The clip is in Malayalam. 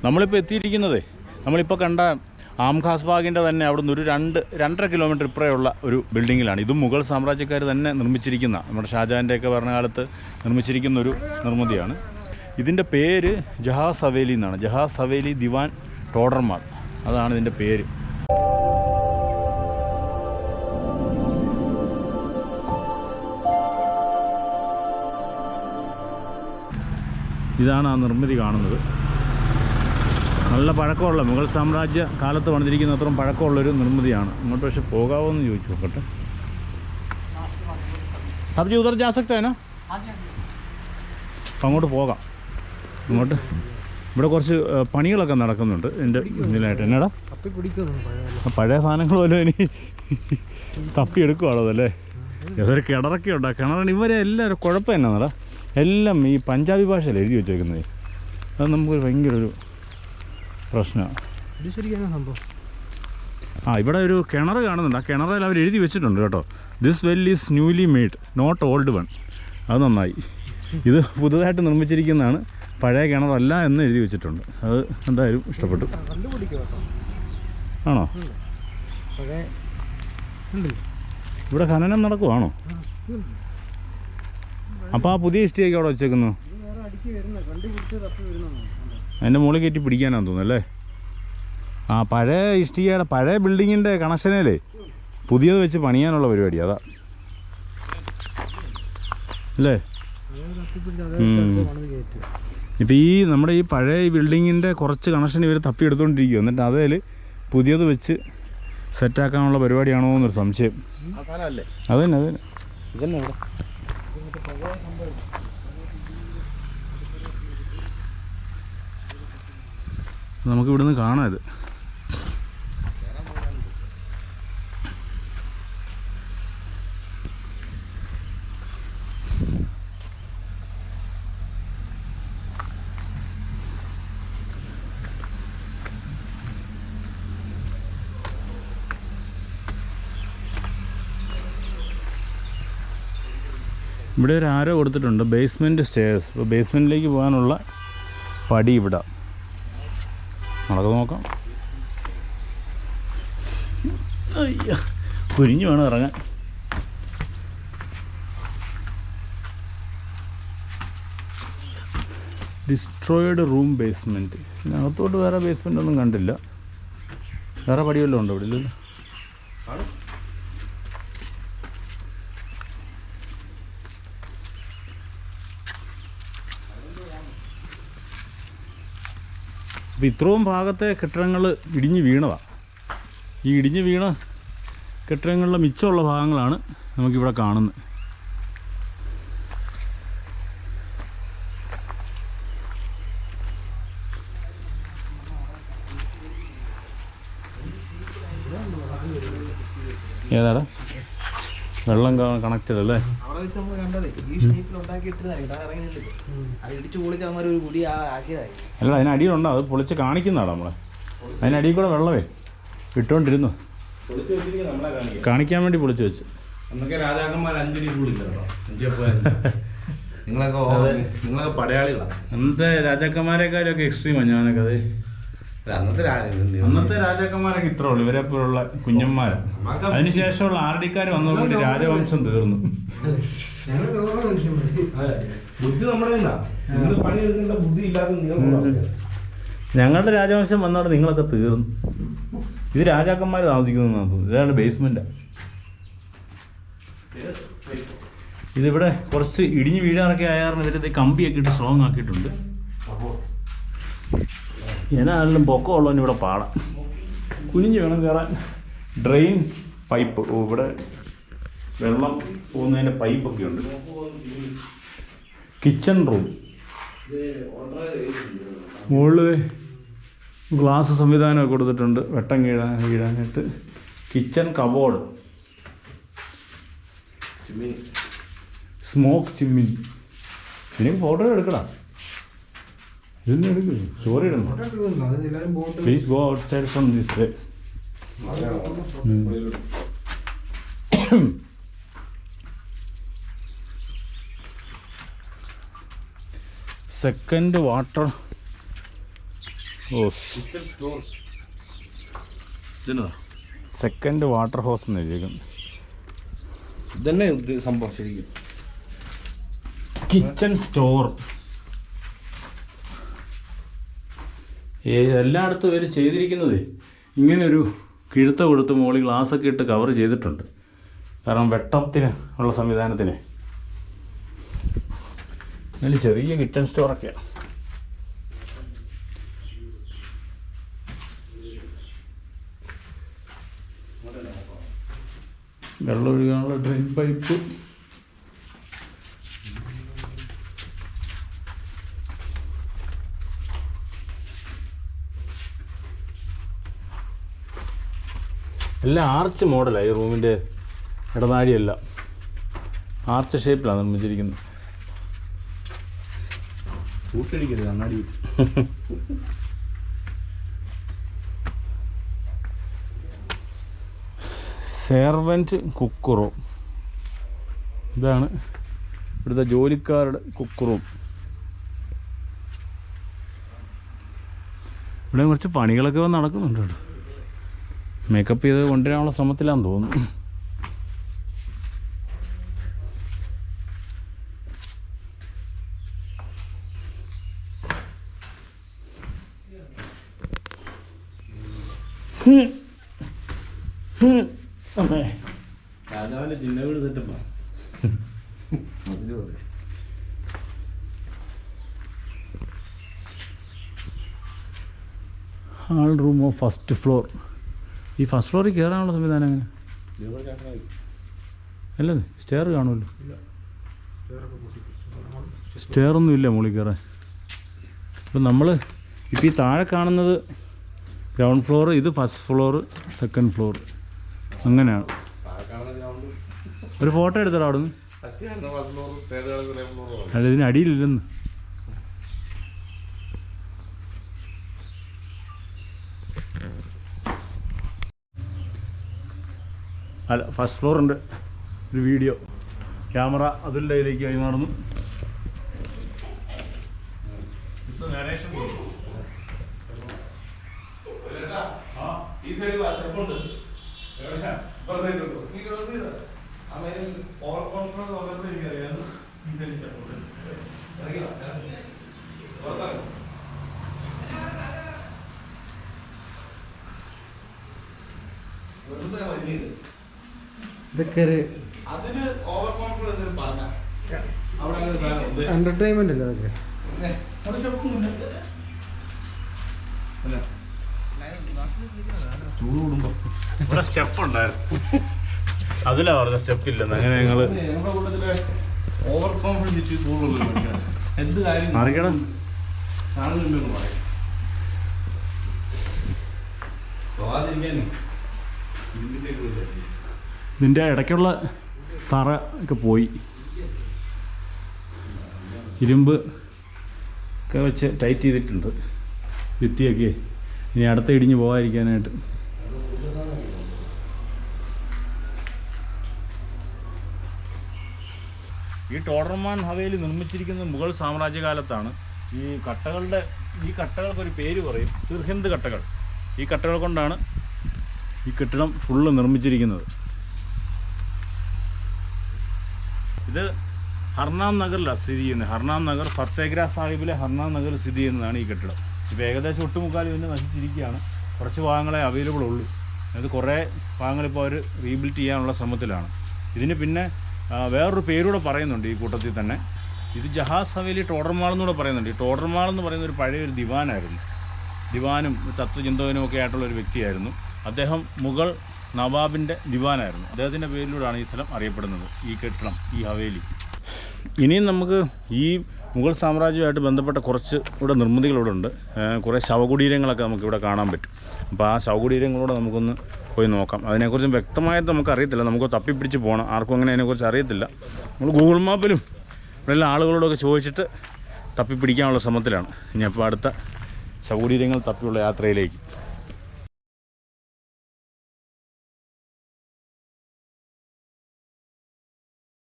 നമ്മളിപ്പോൾ എത്തിയിരിക്കുന്നതേ, നമ്മളിപ്പോൾ കണ്ട ആം ഖാസ് ബാഗിൻ്റെ തന്നെ അവിടെ നിന്ന് ഒരു 2-2.5 കിലോമീറ്റർ ഇപ്പുറയുള്ള ഒരു ബിൽഡിങ്ങിലാണ്. ഇതും മുഗൾ സാമ്രാജ്യക്കാർ തന്നെ നിർമ്മിച്ചിരിക്കുന്ന, നമ്മുടെ ഷാജഹാൻ്റെയൊക്കെ ഭരണകാലത്ത് നിർമ്മിച്ചിരിക്കുന്ന ഒരു നിർമ്മിതിയാണ്. ഇതിൻ്റെ പേര് ജഹാസ് ഹവേലി എന്നാണ്. ജഹാസ് ഹവേലി ദിവാൻ ടോഡർമാൾ, അതാണ് ഇതിൻ്റെ പേര്. ഇതാണ് ആ നിർമ്മിതി കാണുന്നത്. നല്ല പഴക്കമുള്ള, മുഗൾ സാമ്രാജ്യ കാലത്ത് പണിതിരിക്കുന്ന അത്രയും പഴക്കമുള്ളൊരു നിർമ്മിതിയാണ്. ഇങ്ങോട്ട് പക്ഷെ പോകാമോ എന്ന് ചോദിച്ചു നോക്കട്ടെ. സബ്ജി ഉദർ ജാ സക്തേനോ? അപ്പം അങ്ങോട്ട് പോകാം. ഇങ്ങോട്ട് ഇവിടെ കുറച്ച് പണികളൊക്കെ നടക്കുന്നുണ്ട് ഇതിൻ്റെ മുന്നിലായിട്ട്. എന്നാടാ പഴയ സാധനങ്ങൾ പോലും ഇനി തപ്പിയെടുക്കുവാണോ അതല്ലേ? ഏതൊരു കിണറൊക്കെ ഉണ്ടോ? കിണറാണ്. ഇവരെ എല്ലാവരും കുഴപ്പം എന്നാടാ, എല്ലാം ഈ പഞ്ചാബി ഭാഷയിൽ എഴുതി വെച്ചേക്കുന്നത്. അത് നമുക്കൊരു ഭയങ്കര ഒരു പ്രശ്നമാണ്. ഇവിടെ ഒരു കിണർ കാണുന്നുണ്ട്. ആ കിണറിൽ അവർ എഴുതി വെച്ചിട്ടുണ്ട് കേട്ടോ, this well is newly made not old one. അത് നന്നായി. ഇത് പുതുതായിട്ട് നിർമ്മിച്ചിരിക്കുന്നതാണ്, പഴയ കിണറല്ല എന്ന് എഴുതി വെച്ചിട്ടുണ്ട്. അത് എന്തായാലും ഇഷ്ടപ്പെട്ടു. ആണോ? ഇവിടെ ഖനനം നടക്കുവാണോ? അപ്പോൾ ആ പുതിയ ഇഷ്ടിയൊക്കെ അവിടെ വെച്ചേക്കുന്നു. അതിൻ്റെ മുകളിൽ കയറ്റി പിടിക്കാനാന്ന് തോന്നുന്നു അല്ലേ? ആ പഴയ ഇഷ്ടികയുടെ പഴയ ബിൽഡിങ്ങിൻ്റെ കണക്ഷനേലേ പുതിയത് വെച്ച് പണിയാനുള്ള പരിപാടി അതാ അല്ലേ? ഇപ്പം ഈ നമ്മുടെ ഈ പഴയ ബിൽഡിങ്ങിൻ്റെ കുറച്ച് കണക്ഷൻ ഇവർ തപ്പിയെടുത്തുകൊണ്ടിരിക്കുക. എന്നിട്ട് അതിൽ പുതിയത് വെച്ച് സെറ്റാക്കാനുള്ള പരിപാടിയാണോ എന്നൊരു സംശയം. അത് തന്നെ ഇതന്നെ ഇവിടെ നമുക്ക് ഇവിടുന്ന് കാണാം. ഇത് ഇവിടെ ഒരു ആരോ കൊടുത്തിട്ടുണ്ട്, ബേസ്മെൻറ്റ് സ്റ്റെയർസ്. ഇപ്പോൾ ബേസ്മെൻറ്റിലേക്ക് പോകാനുള്ള പടി ഇവിടെ നടക്ക് നോക്കാം. അയ്യോ, കുരിഞ്ഞു വേണം ഇറങ്ങാൻ. Destroyed room basement. ഇതിനകത്തോട്ട് വേറെ ബേസ്മെൻ്റ് ഒന്നും കണ്ടില്ല. വേറെ പടി വല്ലതും ഉണ്ടോ ഇവിടെ? ഇല്ലല്ലോ. അപ്പോൾ ഇത്രയും ഭാഗത്തെ കെട്ടിടങ്ങൾ ഇടിഞ്ഞ് വീണതാണ്. ഈ ഇടിഞ്ഞ് വീണ കെട്ടിടങ്ങളിലെ മിച്ചമുള്ള ഭാഗങ്ങളാണ് നമുക്കിവിടെ കാണുന്നത്. ഏതാടാ വെള്ളം കണക്റ്റഡ് അല്ലേ? അല്ല, അതിനടിയിലുണ്ടോ? അത് പൊളിച്ച് കാണിക്കുന്നതാണ് നമ്മളെ. അതിനടിയിൽ കൂടെ വെള്ളമേ ഇട്ടുകൊണ്ടിരുന്നു, കാണിക്കാൻ വേണ്ടി പൊളിച്ച് വെച്ച്. നിങ്ങളൊക്കെ പടയാളികളാണ്. അന്നത്തെ രാജാക്കന്മാരെക്കാരൊക്കെ എക്സ്ട്രീമാണ് ഞാനൊക്കെ. അത് അന്നത്തെ രാജാക്കന്മാരൊക്കെ ഇത്ര ഉള്ളു, ഇവരെ പോലുള്ള കുഞ്ഞന്മാരാണ്. അതിനുശേഷമുള്ള ആർഡിക്കാർ വന്നതോടുകൂടി രാജവംശം തീർന്നു. ബുദ്ധി നമ്മുടെ ബുദ്ധി ഇല്ലാതെ ഞങ്ങളുടെ രാജവംശം വന്നോടെ നിങ്ങളൊക്കെ തീർന്നു. ഇത് രാജാക്കന്മാർ താമസിക്കുന്നതെന്നാണ് തോന്നുന്നു. ഇതാണ് ബേസ്മെന്റ്. ഇതിവിടെ കുറച്ച് ഇടിഞ്ഞ് വീഴാറൊക്കെ ആയ കാരണം ഇവരത് കമ്പിയൊക്കെ ഇട്ട് സ്ട്രോങ് ആക്കിയിട്ടുണ്ട്. ഏനാണെങ്കിലും പൊക്കമുള്ളവന് ഇവിടെ പാടാം. കുനിഞ്ഞ് വേണം കയറാൻ. ഡ്രെയിൻ പൈപ്പ്, ഇവിടെ വെള്ളം പോകുന്നതിൻ്റെ പൈപ്പൊക്കെ ഉണ്ട്. കിച്ചൺ റൂം, മുകളിൽ ഗ്ലാസ് സംവിധാനമൊക്കെ കൊടുത്തിട്ടുണ്ട് വെട്ടം വീഴാനായിട്ട്. Kitchen cupboard, smoke chimney. എനിക്ക് ഫോട്ടോ എടുക്കടാ. ഇതിന് എടുക്കും, സ്റ്റോറി ഇടുന്നു. Please go outside from this way. Second water ഓ, ഇതെന്നതാ സെക്കൻഡ് വാട്ടർ ഹോസ് എന്ന് എഴുതിയിരിക്കുന്നു. ഇതന്നെ സംഭവം ശരിക്കും. Kitchen store. എല്ലായിടത്തും ഇവർ ചെയ്തിരിക്കുന്നത് ഇങ്ങനൊരു കിഴുത്ത കൊടുത്ത് മുകളിൽ ഗ്ലാസ്സൊക്കെ ഇട്ട് കവർ ചെയ്തിട്ടുണ്ട്. കാരണം വെട്ടത്തിന് ഉള്ള സംവിധാനത്തിന്. അതിൽ ചെറിയ കിച്ചൺ സ്റ്റോറൊക്കെയാണ്. വെള്ളം ഒഴുകാനുള്ള ഡ്രെയിൻ പൈപ്പ്. എല്ലാം ആർച്ച് മോഡലാണ്. ഈ റൂമിൻ്റെ ഇടനാഴിയെല്ലാം ആർച്ച് ഷേപ്പിലാണ് നിർമ്മിച്ചിരിക്കുന്നത്. കൂട്ടടിക്കരുത് കണ്ണാടി. Servant cook room. ഇതാണ് ഇവിടുത്തെ ജോലിക്കാരുടെ കുക്ക് റൂം. ഇവിടെ കുറച്ച് പണികളൊക്കെ വന്ന് നടക്കുന്നുണ്ട്. ഇവിടെ മേക്കപ്പ് ചെയ്ത് കൊണ്ടുവരാനുള്ള ശ്രമത്തിലാണെന്ന് തോന്നുന്നു. രാജാവിന്റെ ചിന്ന വീട് സെറ്റപ്പാ. Hall room of first floor. ഈ ഫസ്റ്റ് ഫ്ലോറിൽ കയറാനുള്ള സംവിധാനം എങ്ങനെ? അല്ലേ, സ്റ്റെയർ കാണുമല്ലോ. സ്റ്റെയറൊന്നും ഇല്ല മുകളിൽ കയറാൻ. അപ്പം നമ്മൾ ഇപ്പോൾ ഈ താഴെ കാണുന്നത് ഗ്രൗണ്ട് ഫ്ലോർ, ഇത് ഫസ്റ്റ് ഫ്ലോർ, സെക്കൻഡ് ഫ്ലോർ, അങ്ങനെയാണ്. ഒരു ഫോട്ടോ എടുത്തടാ അവിടെ നിന്ന്. അല്ല, ഇതിന് അടിയിലില്ലെന്ന്. അല്ല, ഫസ്റ്റ് ഫ്ലോറിൻ്റെ ഒരു വീഡിയോ ക്യാമറ അതിൻ്റെ കയ്യിലേക്ക് കൈമാറുന്നു. ഇതൊക്കെ എന്റർടൈൻമെന്റ് അല്ലേ അതൊക്കെ? ഇവിടെ സ്റ്റെപ്പ് ഉണ്ടായിരുന്നു, അതിലാ പറഞ്ഞ സ്റ്റെപ്പ് ഇല്ലെന്ന്. അങ്ങനെ ഞങ്ങള് ഓവർ കോൺഫിഡൻസ് എന്ത് കാര്യം മാറിക്കണം. കാണുന്നുണ്ടെന്ന് പറയാം. ഇതിൻ്റെ ഇടയ്ക്കുള്ള തറ ഒക്കെ പോയി, ഇരുമ്പ് ഒക്കെ വെച്ച് ടൈറ്റ് ചെയ്തിട്ടുണ്ട് ഭിത്തിയൊക്കെ. ഇനി അടുത്ത ഇടിഞ്ഞ് പോകാതിരിക്കാനായിട്ട്. ഈ ടോഡർമാൻ ഹവേലി നിർമ്മിച്ചിരിക്കുന്നത് മുഗൾ സാമ്രാജ്യകാലത്താണ്. ഈ കട്ടകൾക്കൊരു പേര് പറയും, സിർഹിന്ദ് കട്ടകൾ. ഈ കട്ടകൾ കൊണ്ടാണ് ഈ കെട്ടിടം ഫുള്ള് നിർമ്മിച്ചിരിക്കുന്നത്. ഇത് ഹർനാം നഗറിലാണ് സ്ഥിതി ചെയ്യുന്നത്. ഹർനാം നഗർ, ഫത്തേഗ്ര സാഹിബിലെ ഹർനാം നഗറിൽ സ്ഥിതി ചെയ്യുന്നതാണ് ഈ കെട്ടിടം. ഇപ്പോൾ ഏകദേശം ഒട്ടുമുക്കാലും ഇതിൻ്റെ നശിച്ചിരിക്കുകയാണ്. കുറച്ച് ഭാഗങ്ങളെ അവൈലബിൾ ഉള്ളൂ. അത് കുറേ ഭാഗങ്ങളിപ്പോൾ അവർ റീബിൽഡ് ചെയ്യാനുള്ള ശ്രമത്തിലാണ്. ഇതിന് പിന്നെ വേറൊരു പേരൂടെ പറയുന്നുണ്ട് ഈ കൂട്ടത്തിൽ തന്നെ. ഇത് ജഹാസ് ഹവേലി ടോഡർമാൾ എന്നൂടെ പറയുന്നുണ്ട്. ഈ ടോഡർമാൾ എന്ന് പറയുന്ന ഒരു പഴയൊരു ദിവാനായിരുന്നു. ദിവാനും തത്വചിന്തകനും ഒക്കെ ആയിട്ടുള്ളൊരു വ്യക്തിയായിരുന്നു. അദ്ദേഹം മുഗൾ നവാബിൻ്റെ ദിവാനായിരുന്നു. അദ്ദേഹത്തിൻ്റെ പേരിലൂടെയാണ് ഈ സ്ഥലം അറിയപ്പെടുന്നത്, ഈ കെട്ടിടം, ഈ ഹവേലി. ഇനിയും നമുക്ക് ഈ മുഗൾ സാമ്രാജ്യമായിട്ട് ബന്ധപ്പെട്ട കുറച്ച് ഇവിടെ നിർമ്മിതികളിവിടെ ഉണ്ട്. കുറേ ശവകുടീരങ്ങളൊക്കെ നമുക്കിവിടെ കാണാൻ പറ്റും. അപ്പോൾ ആ ശവകുടീരങ്ങളോട് നമുക്കൊന്ന് പോയി നോക്കാം. അതിനെക്കുറിച്ച് വ്യക്തമായിട്ട് നമുക്കറിയത്തില്ല, നമുക്ക് തപ്പിപ്പിടിച്ച് പോകണം. ആർക്കും അങ്ങനെ അതിനെക്കുറിച്ച് അറിയത്തില്ല. നമ്മൾ ഗൂഗിൾ മാപ്പിലും ഇവിടെയുള്ള ആളുകളോടൊക്കെ ചോദിച്ചിട്ട് തപ്പിപ്പിടിക്കാനുള്ള ശ്രമത്തിലാണ്. ഇനി അപ്പോൾ അടുത്ത ശവകുടീരങ്ങൾ തപ്പിയുള്ള യാത്രയിലേക്ക്.